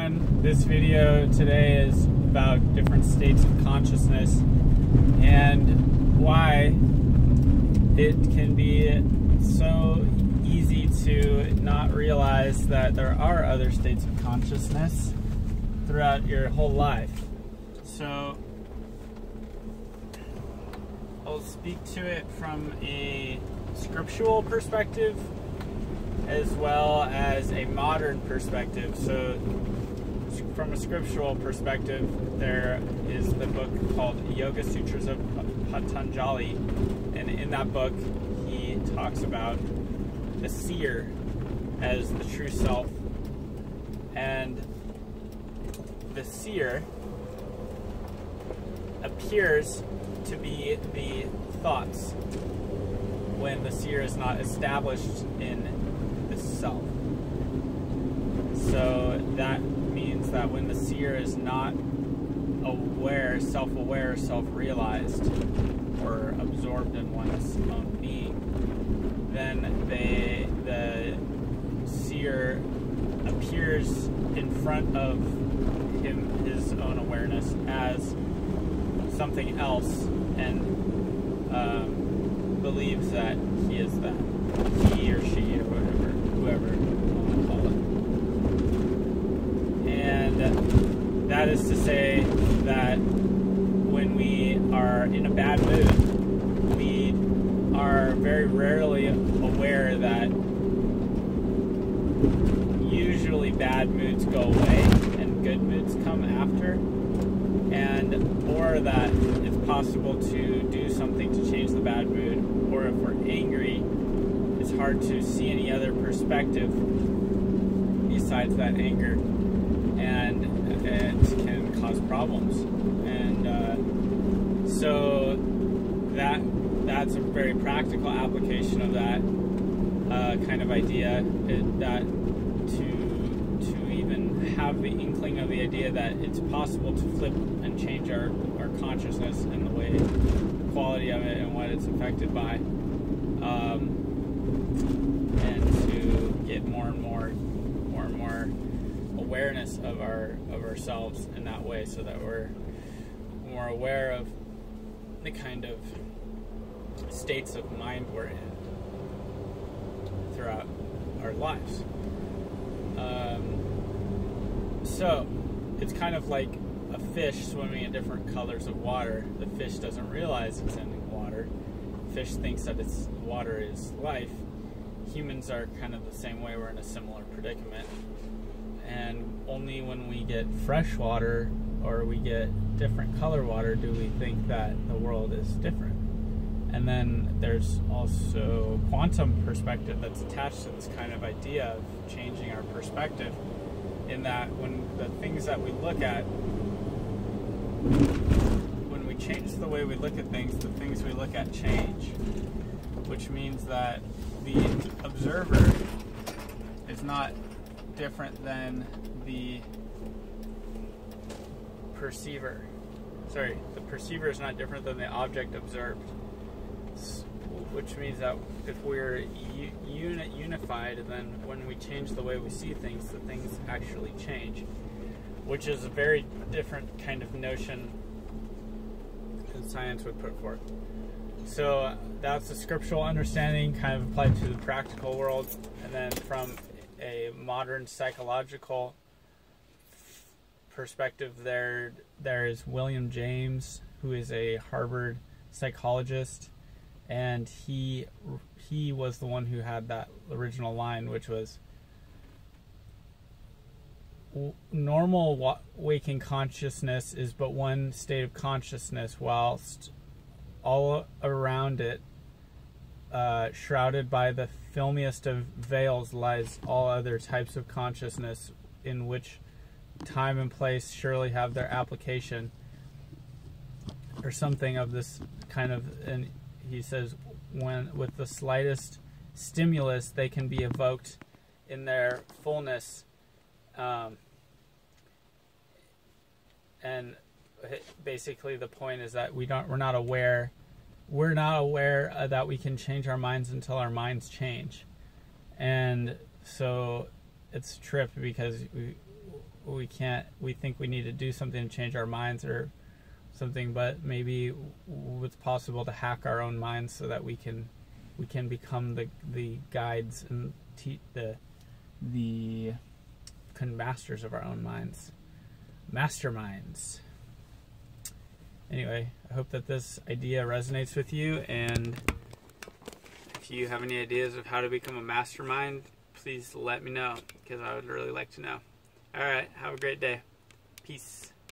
everyone. This video today is about different states of consciousness and why it can be so easy to not realize that there are other states of consciousness throughout your whole life. So I'll speak to it from a scriptural perspective as well as a modern perspective. So from a scriptural perspective, there is the book called Sutras of Patanjali, and in that book he talks about the seer as the true self, and the seer appears to be the thoughts when the seer is not established in the self. So that means that when the seer is not aware, self-aware, self-realized, or absorbed in one's own being, then the seer appears in front of his own awareness as something else, and believes that he is that, he or she or whatever, whoever you want to call it. And that is to say that when we are in a bad mood, we are very rarely aware that usually bad moods go away and good moods come after, or that it's possible to do something to change the bad mood, or if we're angry, it's hard to see any other perspective besides that anger, and it can cause problems. And so that's a very practical application of that kind of idea, that to even have the inkling of the idea that it's possible to flip and change our consciousness and the way, the quality of it and what it's affected by, and to get more and more awareness of ourselves in that way, so that we're more aware of the kind of states of mind we're in throughout our lives. So it's kind of like a fish swimming in different colors of water. The fish doesn't realize it's in water. Fish thinks that water is life. Humans are kind of the same way. We're in a similar predicament. And only when we get fresh water or we get different color water do we think that the world is different. And then there's also quantum perspective that's attached to this kind of idea of changing our perspective, in that when the things that we look at, when we change the way we look at things, the things we look at change, which means that the observer is not different than the perceiver. Sorry, the perceiver is not different than the object observed, which means that if we're unified, then when we change the way we see things, the things actually change, which is a very different kind of notion that science would put forth. So that's the scriptural understanding kind of applied to the practical world. And then from a modern psychological perspective, there is William James, who is a Harvard psychologist, and he was the one who had that original line, which was, normal waking consciousness is but one state of consciousness, whilst all around it, shrouded by the filmiest of veils, lies all other types of consciousness, in which time and place surely have their application, or something of this kind of. And he says, when with the slightest stimulus they can be evoked in their fullness, and basically the point is that we're not aware that we can change our minds until our minds change. And so it's a trip, because we think we need to do something to change our minds or something, but maybe it's possible to hack our own minds so that we can become the guides and the masters of our own minds, masterminds. Anyway, I hope that this idea resonates with you, and if you have any ideas of how to become a mastermind, please let me know, because I would really like to know. All right, have a great day. Peace.